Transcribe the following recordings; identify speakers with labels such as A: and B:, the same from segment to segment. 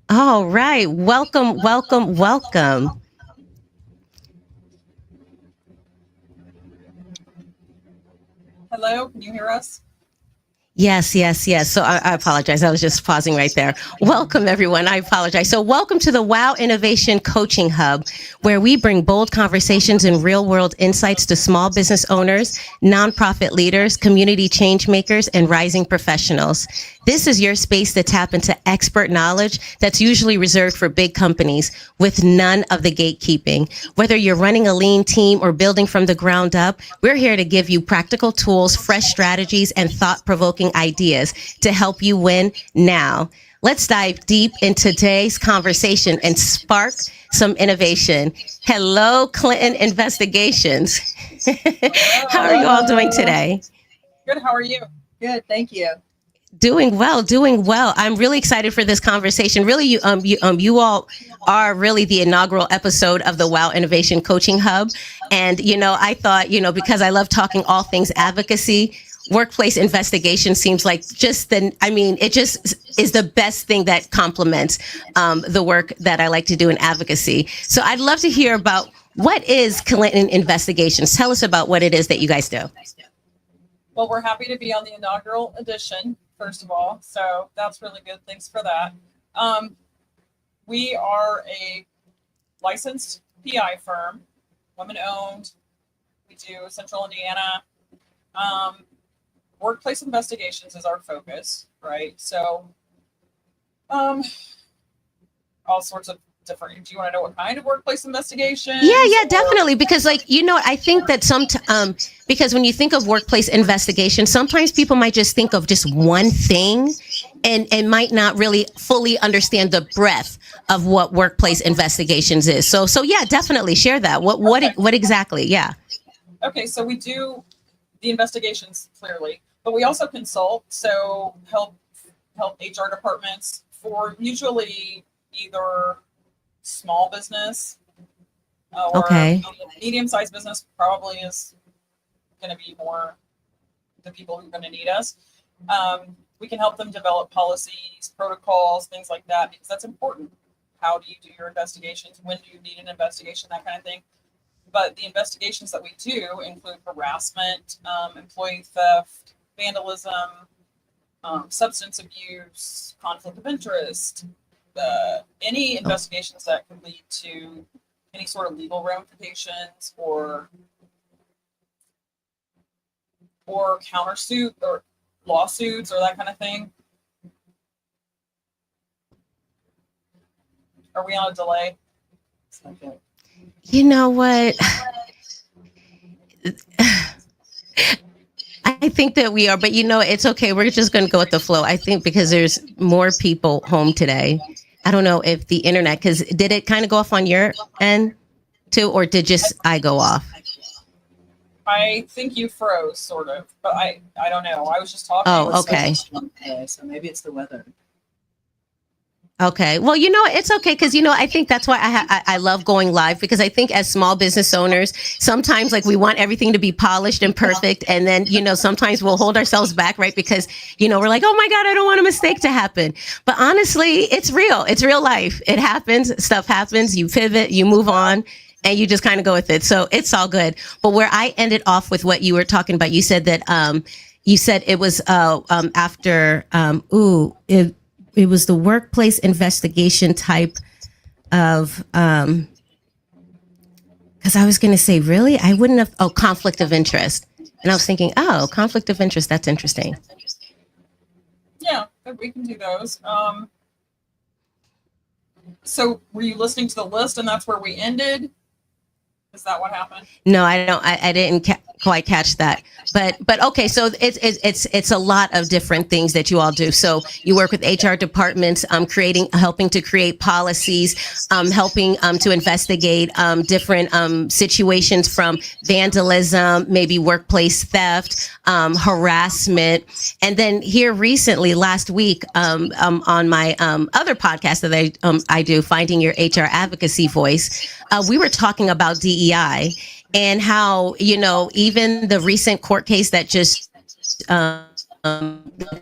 A: All right. Welcome, welcome, welcome.
B: Hello, can you hear us?
A: Yes, yes, yes. So I apologize. I was just pausing right there. Welcome, everyone. I apologize. So, welcome to the Wow Innovation Coaching Hub, where we bring bold conversations and real world insights to small business owners, nonprofit leaders, community change makers, and rising professionals. This is your space to tap into expert knowledge that's usually reserved for big companies with none of the gatekeeping. Whether you're running a lean team or building from the ground up, we're here to give you practical tools, fresh strategies, and thought-provoking ideas to help you win now. Let's dive deep into today's conversation and spark some innovation. Hello, Clinton Investigations. How are you all doing today?
B: Good, how are you?
C: Good, thank you.
A: Doing well, doing well. I'm really excited for this conversation. Really, you all are really the inaugural episode of the Wow Innovation Coaching Hub. And, I thought, because I love talking all things advocacy, workplace investigation seems like it just is the best thing that complements the work that I like to do in advocacy. So I'd love to hear about what is Clinton Investigations. Tell us about what it is that you guys do.
B: Well, we're happy to be on the inaugural edition, first of all. So that's really good. Thanks for that. We are a licensed PI firm, women owned. We do Central Indiana. Workplace investigations is our focus, right? So all sorts of different. Do you want to know what kind of workplace investigation?
A: Yeah, definitely. Because I think that because when you think of workplace investigation, sometimes people might just think of just one thing and might not really fully understand the breadth of what workplace investigations is. So yeah, definitely share that. What exactly? Yeah.
B: Okay, so we do the investigations clearly, but we also consult. So help HR departments for usually either small business or medium-sized business probably is going to be more the people who are going to need us. We can help them develop policies, protocols, things like that, because that's important. How do you do your investigations? When do you need an investigation? That kind of thing. But the investigations that we do include harassment, employee theft, vandalism, substance abuse, conflict of interest, any investigations that could lead to any sort of legal ramifications or countersuit or lawsuits or that kind of thing. Are we on a delay?
C: Okay.
A: You know what? I think that we are, but it's okay. We're just going to go with the flow. I think because there's more people home today. I don't know if the internet, because did it kind of go off on your end too, or did just I go off?
B: I think you froze, sort of, but I don't know. I was just talking.
A: Oh, okay.
C: So maybe it's the weather.
A: Okay. Well, it's okay because, I think that's why I love going live, because I think as small business owners, sometimes we want everything to be polished and perfect. And then, sometimes we'll hold ourselves back, right? Because, we're like, oh my God, I don't want a mistake to happen. But honestly, it's real. It's real life. It happens. Stuff happens. You pivot, you move on, and you just kind of go with it. So it's all good. But where I ended off with what you were talking about, you said that it was after it was the workplace investigation type of, because I was going to say, really? I wouldn't have, conflict of interest. And I was thinking, conflict of interest, that's interesting.
B: Yeah, we can do those. So were you listening to the list and that's where we ended? Is that what happened?
A: No, I don't. I didn't quite catch that. But okay. So it's a lot of different things that you all do. So you work with HR departments, helping to create policies, helping to investigate different situations from vandalism, maybe workplace theft, harassment, and then here recently, last week, on my other podcast that I do, Finding Your HR Advocacy Voice, we were talking about DEI and how, even the recent court case that just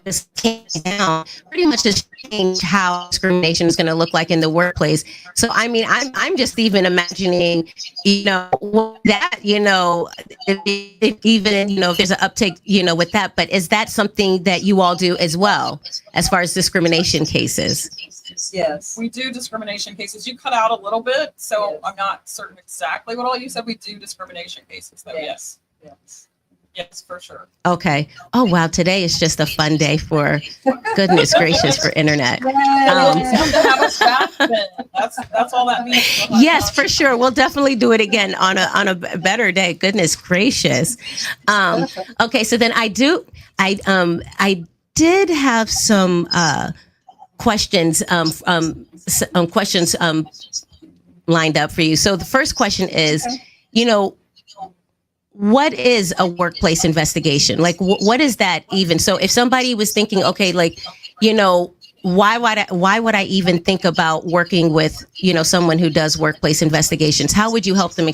A: this came down pretty much has changed how discrimination is going to look like in the workplace. So I mean, I'm just even imagining, that, if even, if there's an uptake, with that. But is that something that you all do as well, as far as discrimination cases?
C: Yes.
B: We do discrimination cases. You cut out a little bit, so
C: Yes.
B: I'm not certain exactly what all you said. We do discrimination cases, though. Yes.
C: Yes.
B: Yes, for sure.
A: Okay. Oh, wow. Today is just a fun day for, goodness gracious, for internet.
B: Come to have us back then. That's all that means.
A: Yes, for sure. We'll definitely do it again on a better day. Goodness gracious. Okay. So then I did have some, questions, lined up for you. So the first question is, what is a workplace investigation? Like, what is that even? So if somebody was thinking, okay, like, why would I even think about working with, someone who does workplace investigations? How would you help them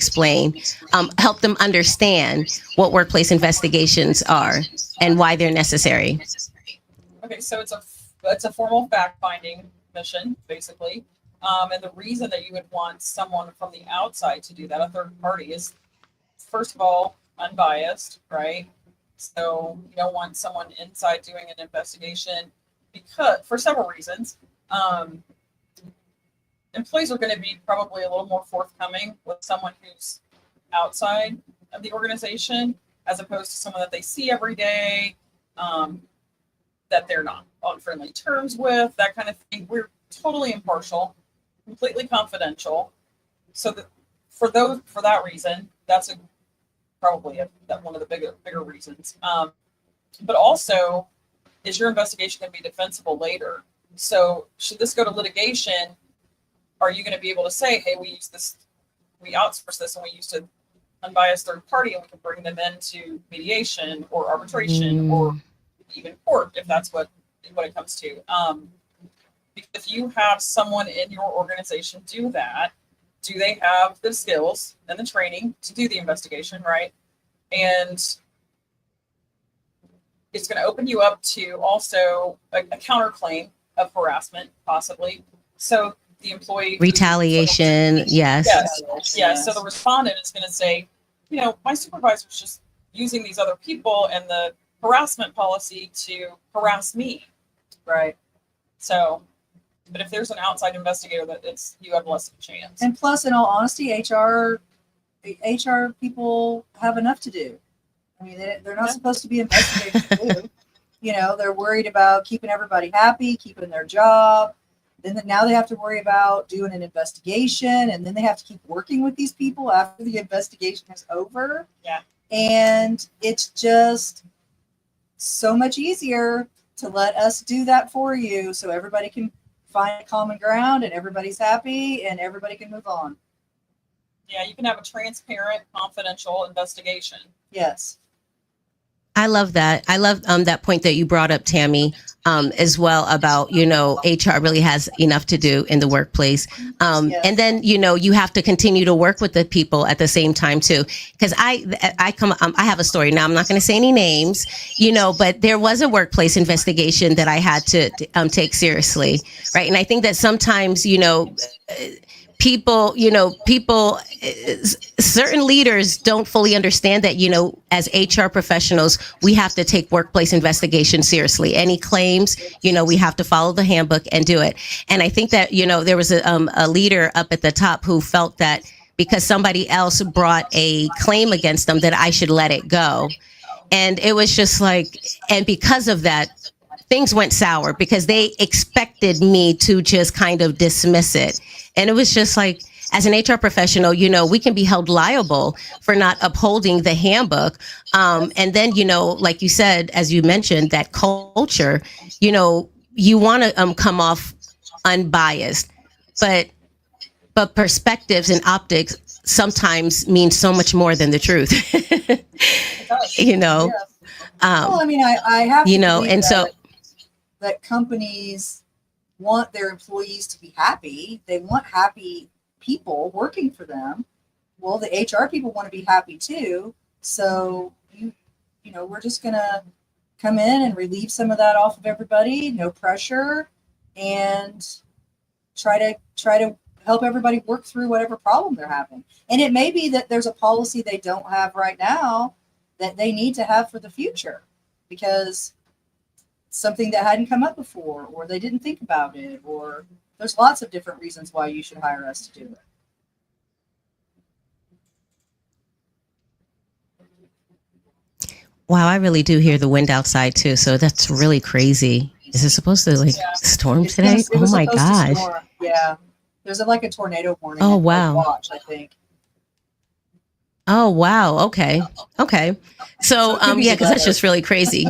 A: help them understand what workplace investigations are and why they're necessary?
B: Okay, so it's a formal fact-finding mission, basically. And the reason that you would want someone from the outside to do that, a third party, is, first of all, unbiased, right? So you don't want someone inside doing an investigation for several reasons. Employees are going to be probably a little more forthcoming with someone who's outside of the organization, as opposed to someone that they see every day, that they're not on friendly terms with, that kind of thing. We're totally impartial, completely confidential. So that for that reason, that's probably one of the bigger reasons. But also, is your investigation going to be defensible later? So should this go to litigation, are you going to be able to say, hey, we outsource this and we used an unbiased third party, and we can bring them into mediation or arbitration or even court, if that's what it comes to. Because if you have someone in your organization do that, do they have the skills and the training to do the investigation, right? And it's going to open you up to also a counterclaim of harassment, possibly. So the employee
A: Retaliation, yes.
B: Yes. So the respondent is going to say, my supervisor's just using these other people and the harassment policy to harass me, right? So, but if there's an outside investigator, you have less of a chance.
C: And plus, in all honesty, HR people have enough to do. I mean, they're not supposed to be investigators too. They're worried about keeping everybody happy, keeping their job. Then now they have to worry about doing an investigation, and then they have to keep working with these people after the investigation is over.
B: Yeah.
C: And it's just so much easier to let us do that for you, so everybody can find common ground and everybody's happy and everybody can move on.
B: Yeah, you can have a transparent, confidential investigation.
C: Yes.
A: I love that. I love that point that you brought up, Tammy, as well, about, HR really has enough to do in the workplace.
C: Yes.
A: And then, you have to continue to work with the people at the same time, too. Because I have a story. Now, I'm not going to say any names, but there was a workplace investigation that I had to take seriously. Right. And I think that sometimes, people, certain leaders don't fully understand that, as HR professionals, we have to take workplace investigation seriously. Any claims, we have to follow the handbook and do it. And I think that, there was a leader up at the top who felt that because somebody else brought a claim against them, that I should let it go. And it was just like, and because of that, things went sour because they expected me to just kind of dismiss it. And it was just like, as an HR professional, we can be held liable for not upholding the handbook. And then, like you said, as you mentioned, that culture, you want to come off unbiased, but perspectives and optics sometimes mean so much more than the truth.
C: Well, I mean, I have to believe
A: and so
C: that companies want their employees to be happy. They want happy people working for them. Well, the HR people want to be happy too. So we're just gonna come in and relieve some of that off of everybody, no pressure, and try to help everybody work through whatever problem they're having. And it may be that there's a policy they don't have right now that they need to have for the future because something that hadn't come up before, or they didn't think about it, or there's lots of different reasons why you should hire us to do it.
A: Wow, I really do hear the wind outside too. So that's really crazy. Is it supposed to storm today?
C: It was
A: Oh my
C: supposed to
A: gosh.
C: storm. Yeah. There's like a tornado warning.
A: Oh,
C: at
A: wow.
C: Watch, I think.
A: Oh wow. Okay. So
C: it could be
A: yeah, because that's
C: weather.
A: just really crazy.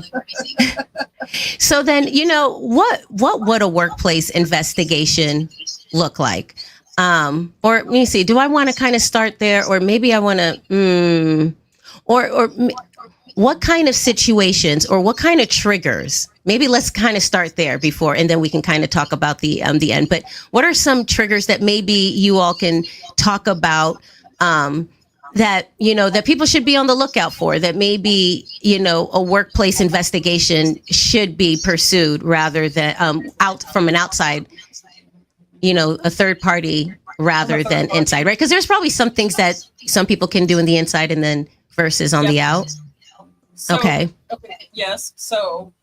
A: So then, what would a workplace investigation look like? Or let me see, do I want to kind of start there, or maybe I want to what kind of situations or what kind of triggers? Maybe let's kind of start there before, and then we can kind of talk about the end. But what are some triggers that maybe you all can talk about that that people should be on the lookout for? That maybe a workplace investigation should be pursued rather than out from an outside, a third party rather than inside, right? Because there's probably some things that some people can do in the inside and then versus on the out.
B: So,
A: Okay.
B: Yes. So,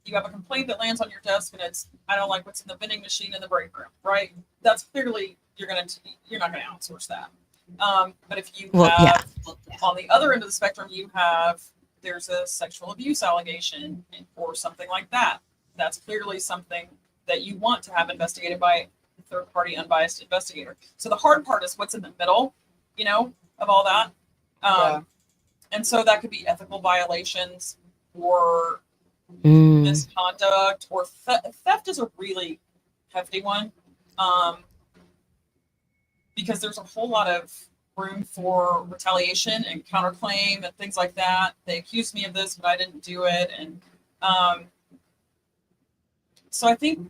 B: you have a complaint that lands on your desk, and it's, I don't like what's in the vending machine in the break room, right? That's clearly you're not gonna outsource that. But if you have on the other end of the spectrum, there's a sexual abuse allegation or something like that. That's clearly something that you want to have investigated by a third party unbiased investigator. So the hard part is what's in the middle, of all that. And so that could be ethical violations or misconduct, or theft is a really hefty one, because there's a whole lot of room for retaliation and counterclaim and things like that. They accused me of this, but I didn't do it. And so I think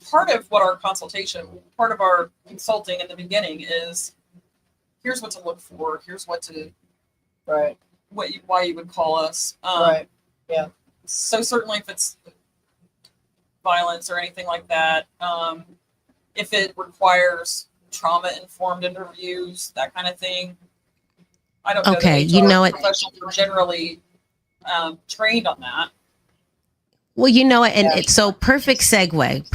B: part of our consulting in the beginning is, here's what to look for. Here's what to, why you would call us.
C: Yeah.
B: So certainly if it's violence or anything like that, if it requires trauma-informed interviews, that kind of thing. I don't know.
A: Okay,
B: that HR professionals are generally trained on that.
A: Well, and it's so perfect segue,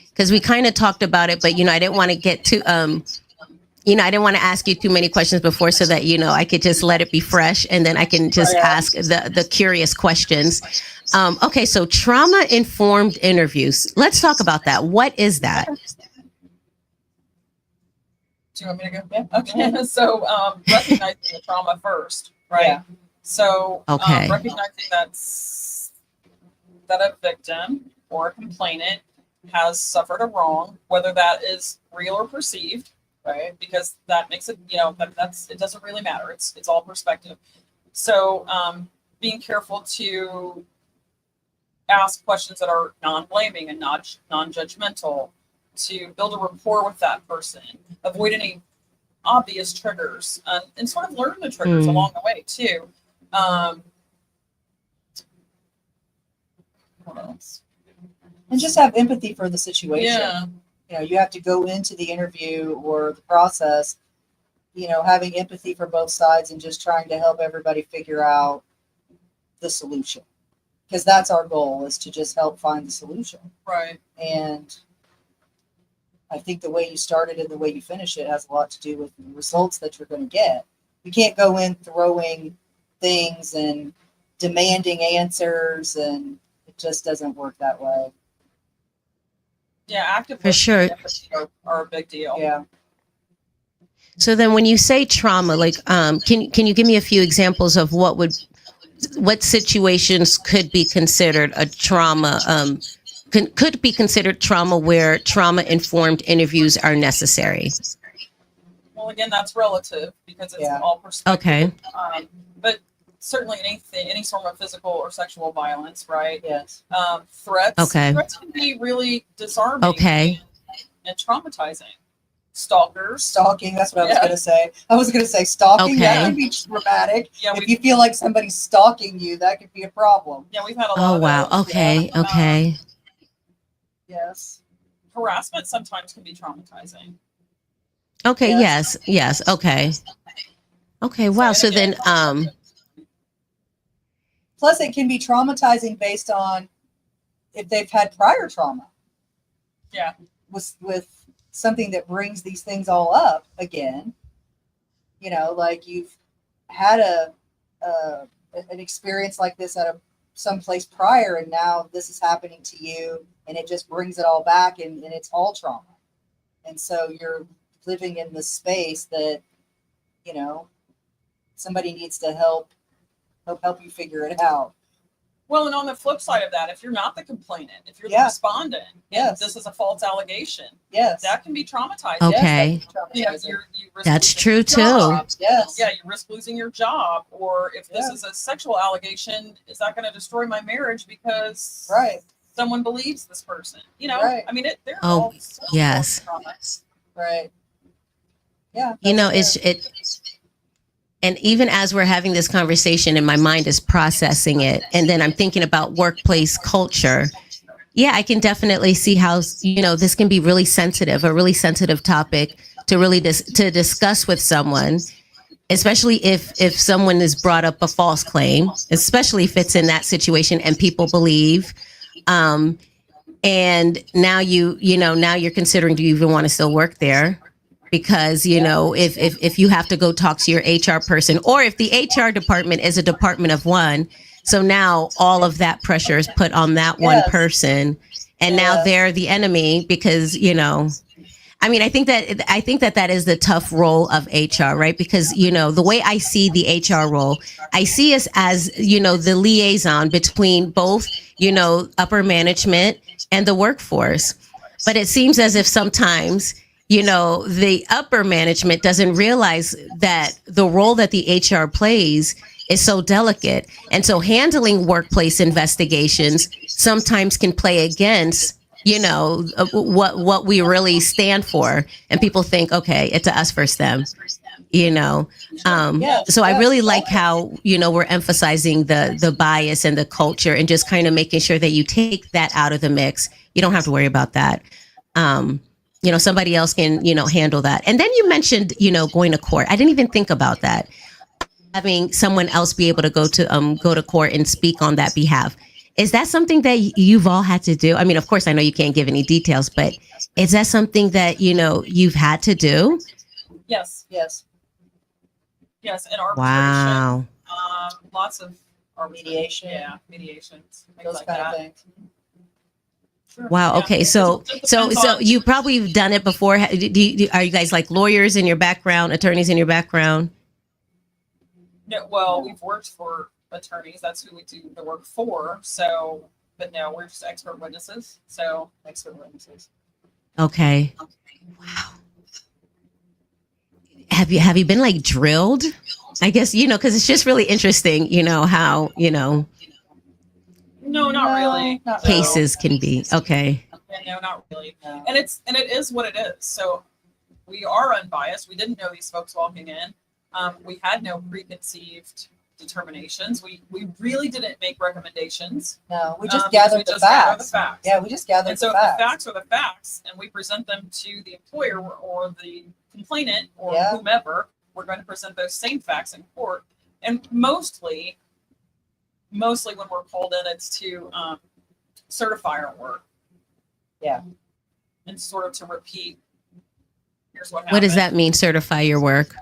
A: because we kind of talked about it, but I didn't want to get too I didn't want to ask you too many questions before, so that I could just let it be fresh, and then I can just ask the curious questions. Okay, so trauma-informed interviews. Let's talk about that. What is that?
B: Do you want me to go? Yeah. Okay. So recognizing the trauma first, right?
C: Yeah.
B: So
A: Okay.
B: Recognizing that a victim or a complainant has suffered a wrong, whether that is real or perceived, right? Because that makes it, it doesn't really matter. It's all perspective. So being careful to ask questions that are non-blaming and non-judgmental, to build a rapport with that person, avoid any obvious triggers, and sort of learn the triggers along the way too. What else?
C: And just have empathy for the situation.
B: Yeah.
C: You have to go into the interview or the process, having empathy for both sides and just trying to help everybody figure out the solution. Because that's our goal, is to just help find the solution.
B: Right.
C: And I think the way you start it and the way you finish it has a lot to do with the results that you're going to get. You can't go in throwing things and demanding answers, and it just doesn't work that way.
B: Yeah, active
A: For sure.
B: are a big deal.
C: Yeah.
A: So then when you say trauma, like, can you give me a few examples of what situations could be considered a trauma, could be considered trauma, where trauma-informed interviews are necessary?
B: Well, again, that's relative because it's all perspective.
A: Okay.
B: But certainly any sort of physical or sexual violence, right?
C: Yes.
B: Threats.
A: Okay.
B: Threats can be really disarming.
A: Okay.
B: And traumatizing. Stalkers.
C: Stalking, that's what I was
B: Yeah.
C: going to say. I was going to say stalking, that
A: Okay.
C: can be traumatic.
B: Yeah,
C: If you feel like somebody's stalking you, that could be a problem.
B: yeah, we've had a lot
A: Oh
B: of
A: wow.
B: those.
A: Okay.
B: Yeah.
A: Okay.
C: Yes.
B: Harassment sometimes can be traumatizing.
A: Okay.
C: Yes.
A: Yes. Yes. Okay. Okay. Wow.
B: and
A: So
B: again,
A: then,
C: Plus, it can be traumatizing based on if they've had prior trauma.
B: Yeah.
C: With something that brings these things all up again. You know, like you've had an experience like this at someplace prior, and now this is happening to you, and it just brings it all back, and it's all trauma. And so you're living in this space that, you know, somebody needs to help you figure it out.
B: Well, and on the flip side of that, if you're not the complainant, if you're the
C: Yeah.
B: respondent,
C: Yes.
B: and this is a false allegation,
C: Yes.
B: that can be traumatizing.
A: Okay.
C: Yes, that can be
B: Yeah,
C: traumatizing.
B: you risk
A: That's
B: losing
A: true,
B: your
A: too.
B: job.
C: Yes.
B: Yeah, you risk losing your job. Or if this
C: Yeah.
B: is a sexual allegation, is that going to destroy my marriage because
C: Right.
B: someone believes this person? You know,
C: Right.
B: I mean, they're
A: Oh,
B: all sorts
A: yes.
B: of traumas.
C: Right. Yeah.
A: You know,
C: that's true.
A: and even as we're having this conversation and my mind is processing it, and then I'm thinking about workplace culture. Yeah, I can definitely see how, you know, this can be really sensitive, a really sensitive topic to really to discuss with someone, especially if someone has brought up a false claim, especially if it's in that situation and people believe. And now now you're considering, do you even want to still work there? Because, you know, if you have to go talk to your HR person, or if the HR department is a department of one, so now all of that pressure is put on that one
C: Yes.
A: person, and now
C: Yes.
A: they're the enemy because, you know, I mean, I think that is the tough role of HR, right? Because, you know, the way I see the HR role, I see us as, you know, the liaison between both, you know, upper management and the workforce. But it seems as if sometimes, you know, the upper management doesn't realize that the role that the HR plays is so delicate. And so handling workplace investigations sometimes can play against, you know, what we really stand for. And people think, okay, it's a us versus them, you know. So I really like how, you know, we're emphasizing the bias and the culture and just kind of making sure that you take that out of the mix. You don't have to worry about that. You know, somebody else can, you know, handle that. And then you mentioned, you know, going to court. I didn't even think about that. Having someone else be able to go to court and speak on that behalf. Is that something that you've all had to do? I mean, of course, I know you can't give any details, but is that something that, you know, you've had to do?
B: Yes,
C: Yes.
B: yes, and arbitration.
A: Wow.
B: Lots of
C: Mediation.
B: Yeah, mediations, things
C: Those
B: like
C: kind
B: that.
C: of things.
B: Sure.
A: Wow.
B: Yeah.
A: Okay.
B: It
A: So
B: just depends on-
A: you probably have done it before. Are you guys like lawyers in your background, attorneys in your background?
B: No, well, we've worked for attorneys. That's who we do the work for. So, but no, we're just expert witnesses. So, expert witnesses.
A: Okay. Wow. Have you been like drilled? I guess, you know, because it's just really interesting, you know, how, you know,
B: No, not really.
C: Not really.
A: cases can be. Okay.
B: Yeah, no, not really.
C: No.
B: And it is what it is. So we are unbiased. We didn't know these folks walking in. We had no preconceived determinations. We really didn't make recommendations.
C: No, we just
B: because
C: gathered
B: we
C: the
B: just gather
C: facts.
B: the facts.
C: Yeah, we just gathered
B: And so
C: the
B: if
C: facts.
B: the facts are the facts, and we present them to the employer or the complainant or
C: Yeah.
B: whomever, we're going to present those same facts in court. And mostly when we're called in, it's to certify our work.
C: Yeah.
B: And sort of to repeat. Here's what happened.
A: What does that mean? Certify your work?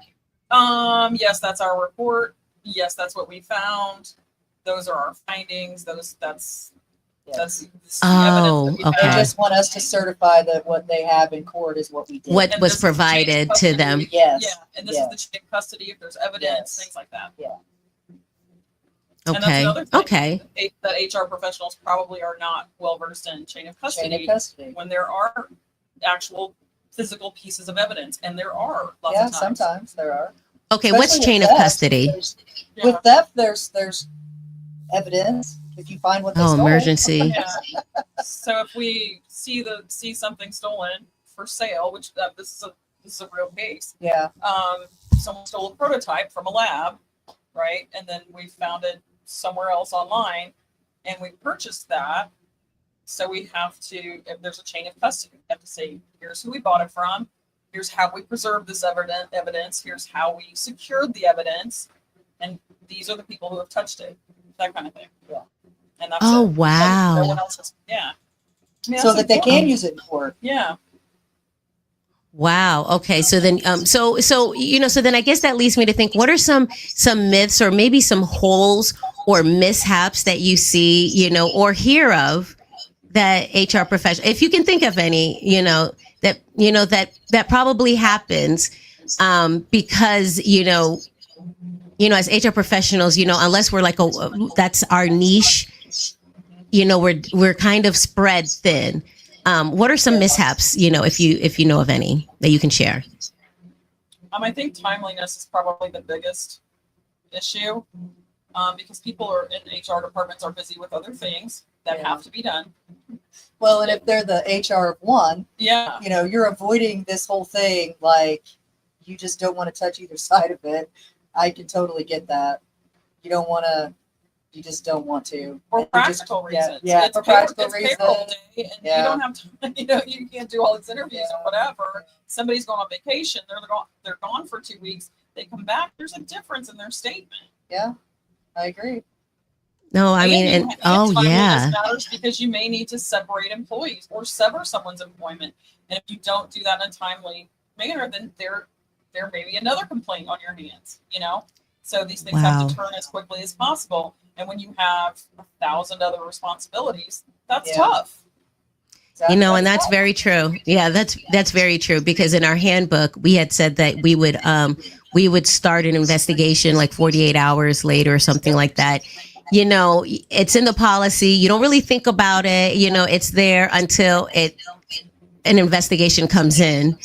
B: Yes, that's our report. Yes, that's what we found. Those are our findings. That's
C: Yes.
B: the
A: Oh,
B: evidence that we
A: okay.
C: They
B: have.
C: just want us to certify that what they have in court is what we did.
A: What
B: And
A: was
B: this is the chain of
A: provided to
B: custody.
A: them?
C: Yes.
B: Yeah, and this
C: Yes.
B: is the chain of custody if there's evidence,
C: Yes.
B: things like that.
C: Yeah.
B: And that's
A: Okay.
B: another thing.
A: Okay.
B: That HR professionals probably are not well versed in chain of custody,
C: Chain of custody.
B: when there are actual physical pieces of evidence, and there are lots
C: Yeah,
B: of times.
C: sometimes there are.
A: Okay. What's
C: Especially
A: chain
C: with
A: of
C: theft.
A: custody?
B: Yeah.
C: With theft, there's evidence. If you find what they
A: Oh,
C: stole.
A: emergency.
B: Yeah. So if we see something stolen for sale, which this is This is a real case.
C: Yeah.
B: Someone stole a prototype from a lab, right? And then we found it somewhere else online, and we purchased that. So we have to, if there's a chain of custody, we have to say, here's who we bought it from. Here's how we preserved this evidence. Here's how we secured the evidence. And these are the people who have touched it. That kind of thing. Yeah. And that's
A: Oh,
B: it.
A: wow.
B: No one else has, yeah. I mean,
C: So
B: that's
C: that they
B: important.
C: can use it in court.
B: Yeah.
A: Wow. Okay. So then, so then I guess that leads me to think, what are some myths or maybe some holes or mishaps that you see, or hear of that HR professional, if you can think of any, that probably happens, because, as HR professionals, unless we're like, that's our niche, we're kind of spread thin. What are some mishaps, if you know of any that you can share?
B: I think timeliness is probably the biggest issue, because people are in HR departments are busy with other things that have to be done.
C: Well, and if they're the HR of one,
B: Yeah.
C: you're avoiding this whole thing. Like, you just don't want to touch either side of it. I can totally get that. You just don't want to.
B: For practical reasons.
C: Yeah,
B: It's
C: for practical
B: payroll
C: reasons.
B: day, and
C: Yeah.
B: you don't have to, you can't do all these interviews or whatever. Somebody's going on vacation. They're gone for 2 weeks. They come back. There's a difference in their statement.
C: Yeah, I agree.
A: No, I mean,
B: And
A: oh yeah.
B: matters because you may need to separate employees or sever someone's employment. And if you don't do that in a timely manner, then there may be another complaint on your hands, So these things have to turn as quickly as possible. And when you have 1,000 other responsibilities, that's tough.
A: And that's very true. Yeah, that's very true, because in our handbook, we had said that we would start an investigation like 48 hours later or something like that. It's in the policy. You don't really think about it. It's there until an investigation comes in,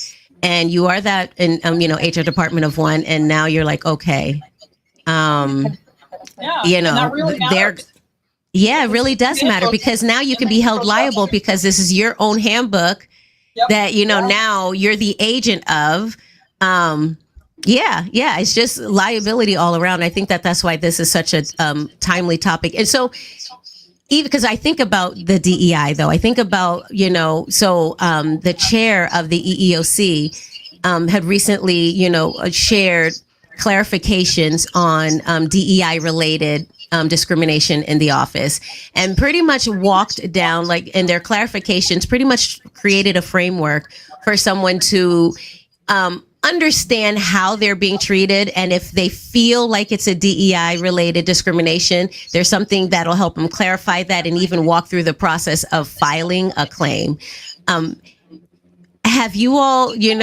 A: and you are that in HR department of one, and now you're like, okay,
B: and that really matters.
A: Yeah, it really does matter, because now you can be held liable because this is your own handbook that, now you're the agent of. Yeah, it's just liability all around. I think that's why this is such a timely topic. And so, even because I think about the DEI, though, I think about, the chair of the EEOC had recently, shared clarifications on DEI-related discrimination in the office, and pretty much walked down, like, in their clarifications, pretty much created a framework for someone to understand how they're being treated, and if they feel like it's a DEI related discrimination, there's something that'll help them clarify that and even walk through the process of filing a claim. Have you all seen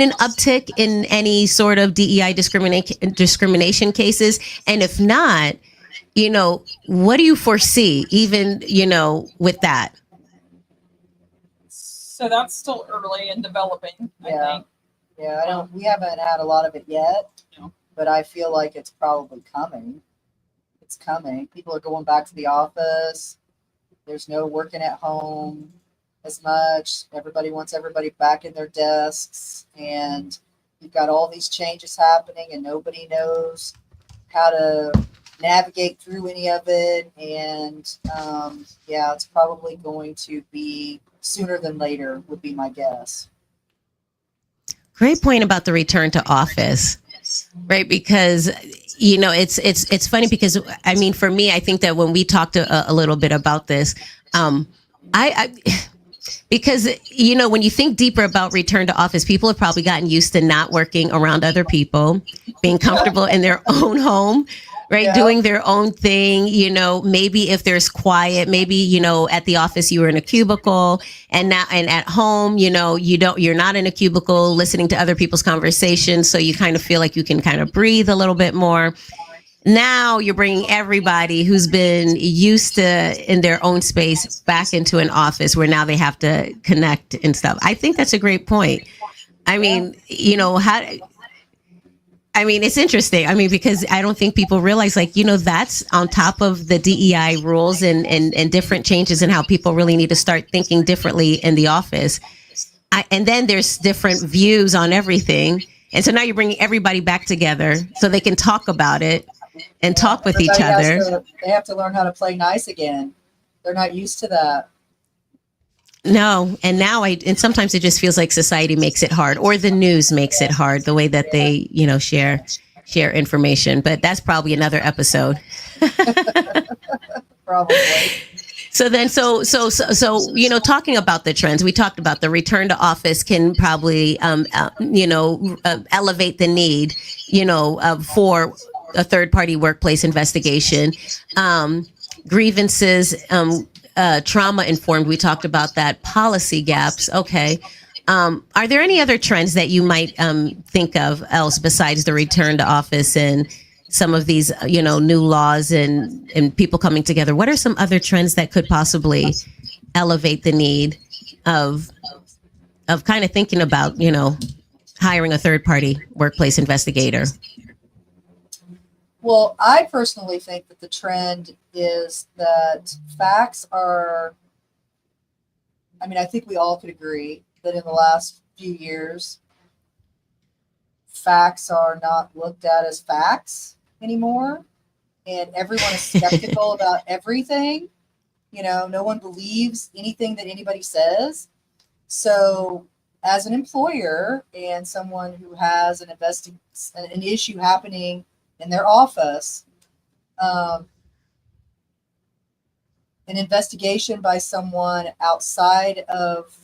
A: an uptick in any sort of DEI discrimination cases? And if not, what do you foresee even, with that?
B: So that's still early and developing, I think.
C: Yeah, we haven't had a lot of it yet, but I feel like it's probably coming. It's coming. People are going back to the office. There's no working at home as much. Everybody wants everybody back in their desks, and you've got all these changes happening, and nobody knows how to navigate through any of it. And it's probably going to be sooner than later, would be my guess.
A: Great point about the return to office, right? Because it's funny, because I mean, for me, I think that when we talked a little bit about this, because when you think deeper about return to office, people have probably gotten used to not working around other people, being comfortable in their own home, right?
C: Yeah.
A: Doing their own thing. Maybe if there's quiet, maybe, at the office you were in a cubicle, and at home, you're not in a cubicle listening to other people's conversations. So you kind of feel like you can kind of breathe a little bit more. Now you're bringing everybody who's been used to in their own space back into an office where now they have to connect and stuff. I think that's a great point. I mean, it's interesting. I mean, because I don't think people realize, like, that's on top of the DEI rules and different changes in how people really need to start thinking differently in the office. And then there's different views on everything. And so now you're bringing everybody back together so they can talk about it and talk with each other.
C: They have to learn how to play nice again. They're not used to that.
A: No. And now and sometimes it just feels like society makes it hard, or the news makes it hard, the way that they, share information. But that's probably another episode.
C: Probably.
A: So then, so talking about the trends, we talked about the return to office can probably, elevate the need, for a third party workplace investigation, grievances, trauma informed. We talked about that. Policy gaps. Okay. Are there any other trends that you might think of else besides the return to office and some of these, new laws and people coming together? What are some other trends that could possibly elevate the need of kind of thinking about, hiring a third party workplace investigator?
C: Well, I personally think that the trend is that facts are, I think we all could agree that in the last few years, facts are not looked at as facts anymore, and everyone is skeptical about everything. No one believes anything that anybody says. So as an employer and someone who has an issue happening in their office, an investigation by someone outside of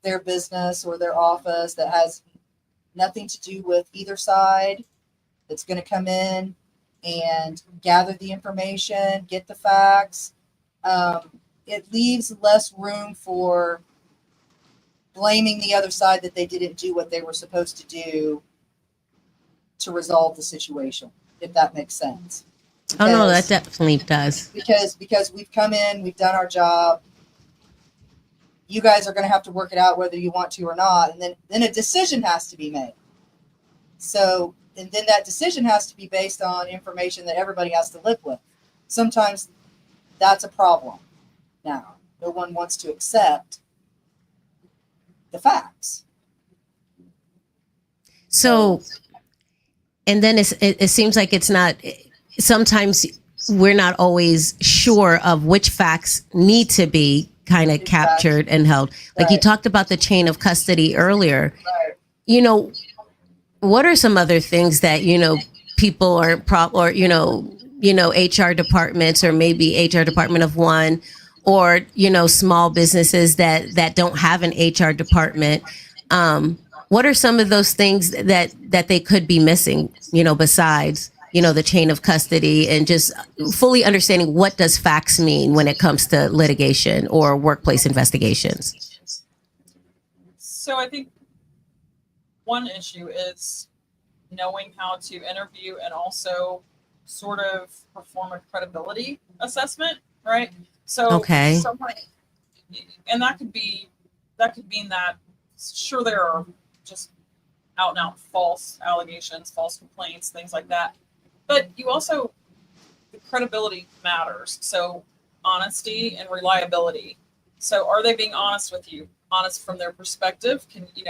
C: their business or their office that has nothing to do with either side, that's going to come in and gather the information, get the facts. It leaves less room for blaming the other side that they didn't do what they were supposed to do to resolve the situation, if that makes sense.
A: Oh no, that definitely does.
C: Because we've come in, we've done our job. You guys are going to have to work it out whether you want to or not, and then a decision has to be made. So, and then that decision has to be based on information that everybody has to live with. Sometimes that's a problem. Now, no one wants to accept the facts.
A: So, and then it seems like it's not, sometimes we're not always sure of which facts need to be kind of captured and held. Like you talked about the chain of custody earlier.
C: Right.
A: What are some other things that, people are HR departments, or maybe HR department of one, or, small businesses that don't have an HR department. What are some of those things that they could be missing, besides, the chain of custody, and just fully understanding what does facts mean when it comes to litigation or workplace investigations?
B: So I think one issue is knowing how to interview and also sort of perform a credibility assessment, right? So,
A: okay.
B: And that could mean that sure, there are just out and out false allegations, false complaints, things like that. But you also, the credibility matters. So honesty and reliability. So are they being honest with you? Honest from their perspective? Can you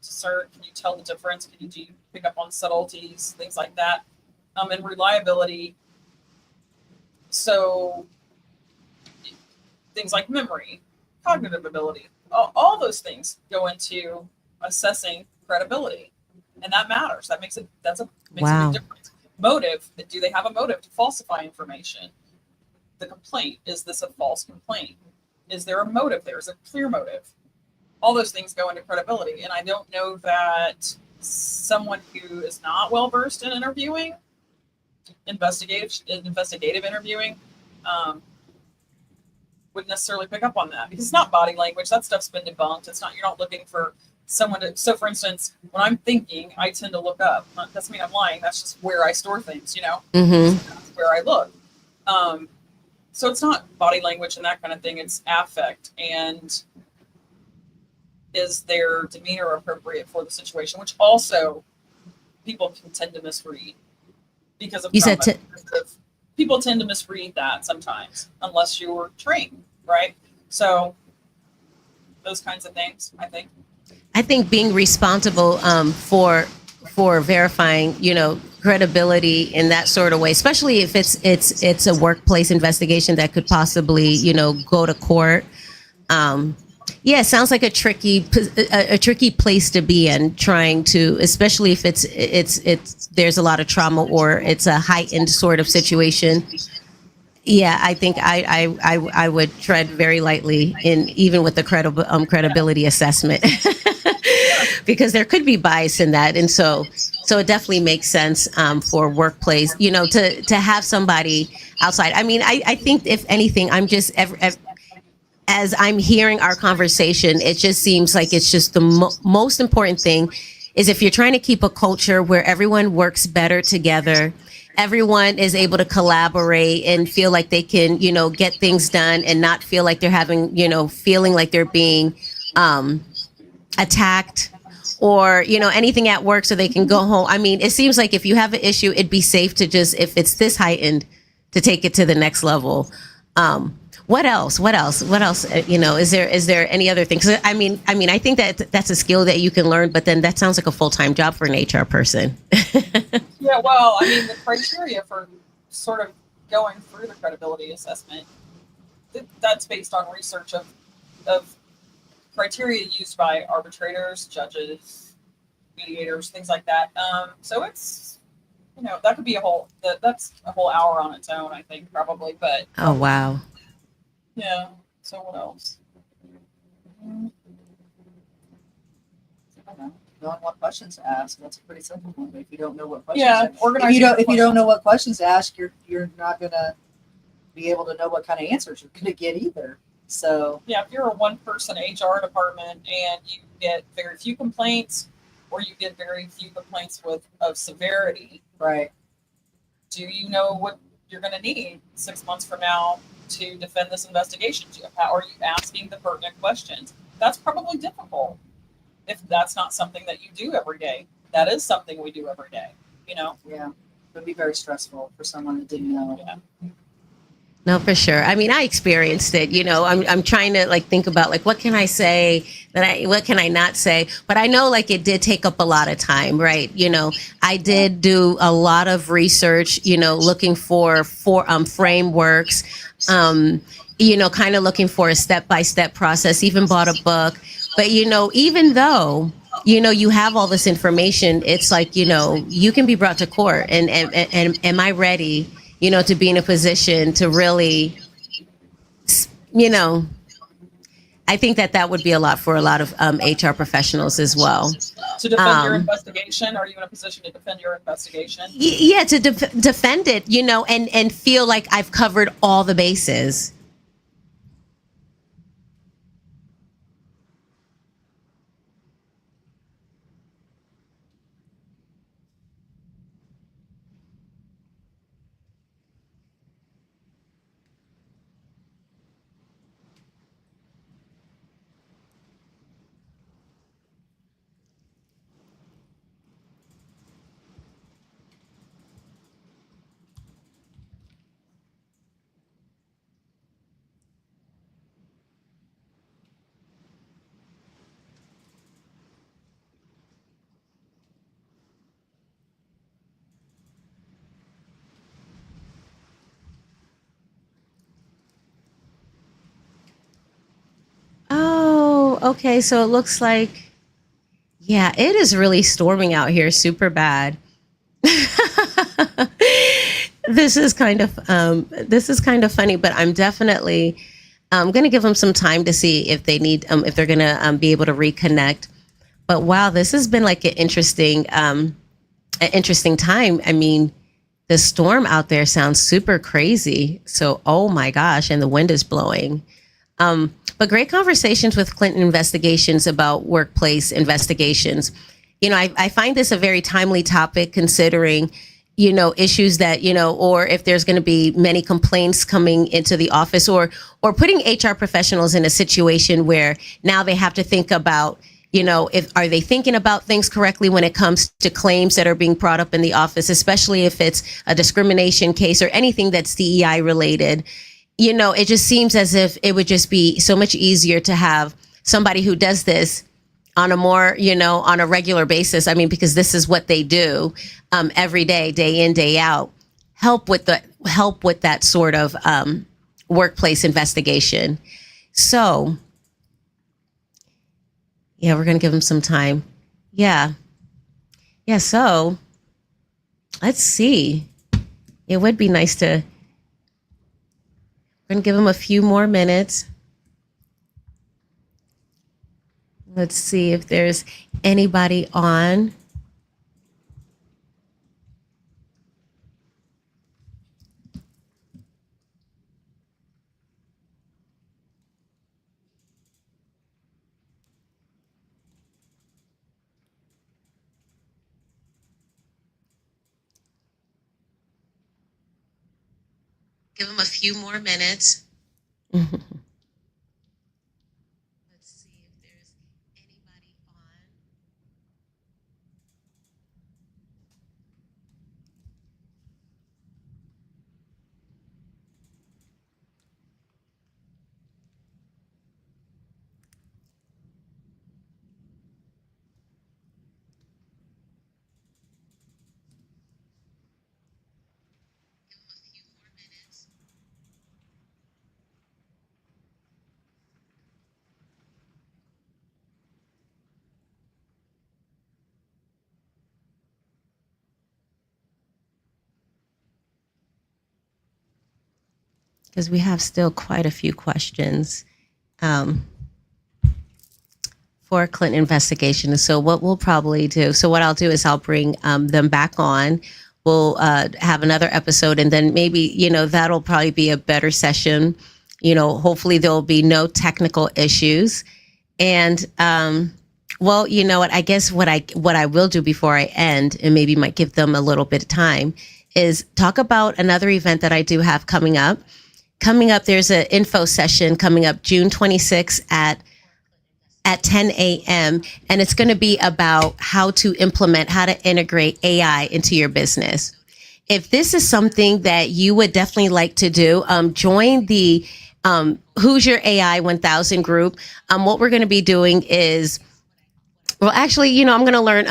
B: discern? Can you tell the difference? Do you pick up on subtleties, things like that? And reliability. So things like memory, cognitive ability, all those things go into assessing credibility, and that matters. That makes a big difference. Motive. Do they have a motive to falsify information? The complaint. Is this a false complaint? Is there a motive there? Is it a clear motive? All those things go into credibility. And I don't know that someone who is not well versed in interviewing, investigative interviewing, would necessarily pick up on that, because it's not body language. That stuff's been debunked. You're not looking for someone to, so for instance, when I'm thinking, I tend to look up. That doesn't mean I'm lying. That's just where I store things,
A: Mm-hmm.
B: That's where I look. So it's not body language and that kind of thing. It's affect, and is their demeanor appropriate for the situation, which also people can tend to misread because of trauma. People tend to misread that sometimes, unless you're trained, right? So those kinds of things, I think.
A: I think being responsible for verifying, credibility in that sort of way, especially if it's a workplace investigation that could possibly, go to court. Yeah, it sounds like a tricky place to be in, trying to, especially if it's there's a lot of trauma or it's a heightened sort of situation. Yeah, I think I would tread very lightly in even with the credibility assessment because there could be bias in that, and so it definitely makes sense for workplace, to have somebody outside. I mean, I think if anything, I'm just as I'm hearing our conversation, it just seems like it's just the most important thing is if you're trying to keep a culture where everyone works better together, everyone is able to collaborate and feel like they can, get things done and not feel like they're having, feeling like they're being attacked or, anything at work so they can go home. I mean, it seems like if you have an issue, it'd be safe to just, if it's this heightened, to take it to the next level. What else? Is there any other things? I mean, I think that's a skill that you can learn, but then that sounds like a full-time job for an HR person.
B: Yeah, well, I mean, the criteria for sort of going through the credibility assessment, that's based on research of criteria used by arbitrators, judges, mediators, things like that. So it's, that could be that's a whole hour on its own, I think, probably, but.
A: Oh, wow.
B: Yeah. So what else?
C: Knowing what questions to ask. That's a pretty simple one. But if you don't know what questions, if you don't know what questions to ask, you're not gonna be able to know what kind of answers you're gonna get either. So
B: yeah, if you're a one-person HR department and you get very few complaints, or you get very few complaints of severity,
C: right?
B: Do you know what you're gonna need 6 months from now to defend this investigation? Are you asking the pertinent questions? That's probably difficult if that's not something that you do every day. That is something we do every day, Yeah.
C: It would be very stressful for someone that didn't know.
B: Yeah.
A: No, for sure. I mean, I experienced it, I'm trying to think about what can I say what can I not say? But I know it did take up a lot of time, right? I did do a lot of research, looking for frameworks, kind of looking for a step-by-step process, even bought a book. But, even though, you have all this information, it's like, you can be brought to court and am I ready, to be in a position to really, I think that would be a lot for a lot of HR professionals as well.
B: To defend your investigation? Are you in a position to defend your investigation?
A: Yeah, to defend it, and feel like I've covered all the bases. Oh, okay. So it looks like, yeah, it is really storming out here super bad. This is kind of funny, but I'm definitely going to give them some time to see if they need if they're going to be able to reconnect. But wow, this has been an interesting time. I mean, the storm out there sounds super crazy. So, oh my gosh, and the wind is blowing. But great conversations with Clinton Investigations about workplace investigations. I find this a very timely topic considering, issues that, or if there's going to be many complaints coming into the office or putting HR professionals in a situation where now they have to think about, are they thinking about things correctly when it comes to claims that are being brought up in the office, especially if it's a discrimination case or anything that's DEI related. It just seems as if it would just be so much easier to have somebody who does this on a more, on a regular basis. I mean, because this is what they do every day, day in, day out. Help with that sort of workplace investigation. So, yeah, we're going to give them some time. Yeah. So let's see. It would be nice to. We're going to give them a few more minutes. Let's see if there's anybody on. Give them a few more minutes. Let's see if there's anybody on. Give them a few more minutes. Because we have still quite a few questions for Clinton investigation. So what we'll probably do, what I'll do is I'll bring them back on. We'll have another episode, and then maybe, that'll probably be a better session. Hopefully there'll be no technical issues. And well, you know what, I guess what I will do before I end, and maybe might give them a little bit of time, is talk about another event that I do have coming up. There's an info session coming up June 26th at 10 a.m. And it's going to be about how to integrate AI into your business. If this is something that you would definitely like to do, join the Who's Your AI 1000 group. What we're going to be doing is, well, actually, I'm going to learn,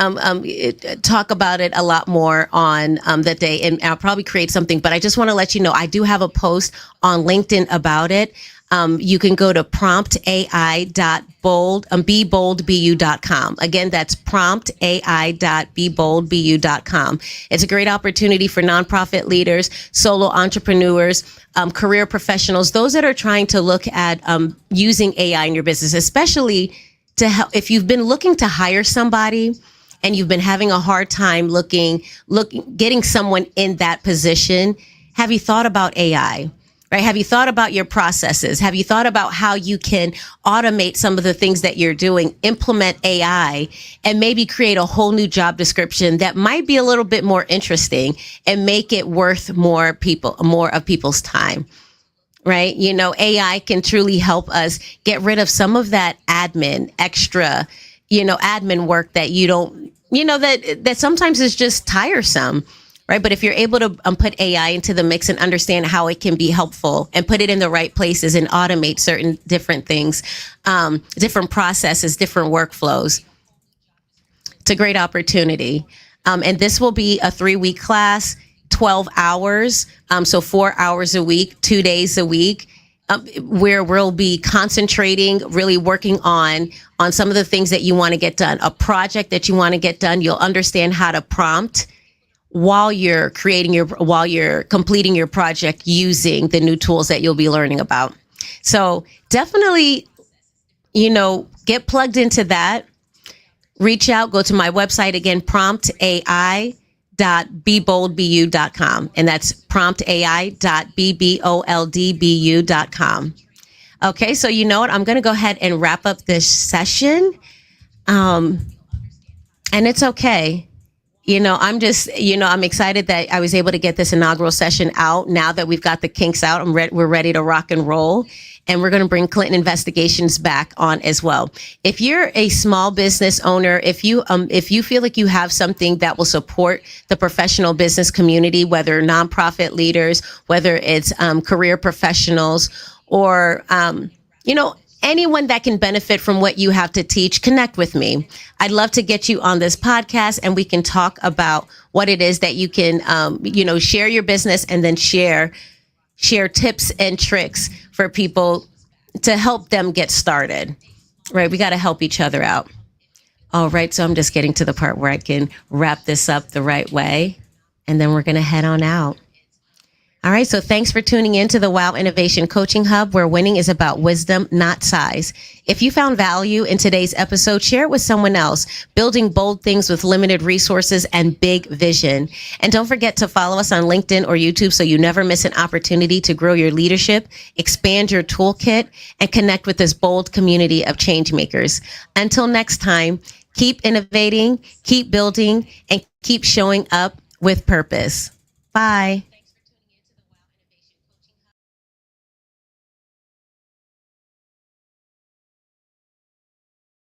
A: talk about it a lot more on the day, and I'll probably create something. But I just want to let you know, I do have a post on LinkedIn about it. You can go to promptai.beboldbu.com. Again, that's promptai.beboldbu.com. It's a great opportunity for nonprofit leaders, solo entrepreneurs, career professionals, those that are trying to look at using AI in your business, especially to help. If you've been looking to hire somebody and you've been having a hard time getting someone in that position, have you thought about AI? Right? Have you thought about your processes? Have you thought about how you can automate some of the things that you're doing, implement AI, and maybe create a whole new job description that might be a little bit more interesting and make it worth more of people's time? Right? AI can truly help us get rid of some of that extra admin work that you don't, that sometimes is just tiresome. Right. But if you're able to put AI into the mix and understand how it can be helpful and put it in the right places and automate certain different things, different processes, different workflows, it's a great opportunity. And this will be a 3-week class, 12 hours. So 4 hours a week, 2 days a week, where we'll be concentrating, really working on some of the things that you want to get done, a project that you want to get done. You'll understand how to prompt while you're completing your project using the new tools that you'll be learning about. So definitely, get plugged into that. Reach out, go to my website again, promptai.beboldbu.com. And that's promptai.beboldbu.com. Okay, so you know what? I'm going to go ahead and wrap up this session. And it's okay. I'm excited that I was able to get this inaugural session out. Now that we've got the kinks out, we're ready to rock and roll. And we're going to bring Clinton Investigations back on as well. If you're a small business owner, if you feel like you have something that will support the professional business community, whether nonprofit leaders, whether it's career professionals, or anyone that can benefit from what you have to teach, connect with me. I'd love to get you on this podcast and we can talk about what it is that you can, share your business and then share tips and tricks for people to help them get started, right? We got to help each other out. All right. So I'm just getting to the part where I can wrap this up the right way. And then we're going to head on out. All right. So thanks for tuning in to the WOW Innovation Coaching Hub, where winning is about wisdom, not size. If you found value in today's episode, share it with someone else, building bold things with limited resources and big vision. And don't forget to follow us on LinkedIn or YouTube so you never miss an opportunity to grow your leadership, expand your toolkit, and connect with this bold community of change makers. Until next time, keep innovating, keep building, and keep showing up with purpose. Bye.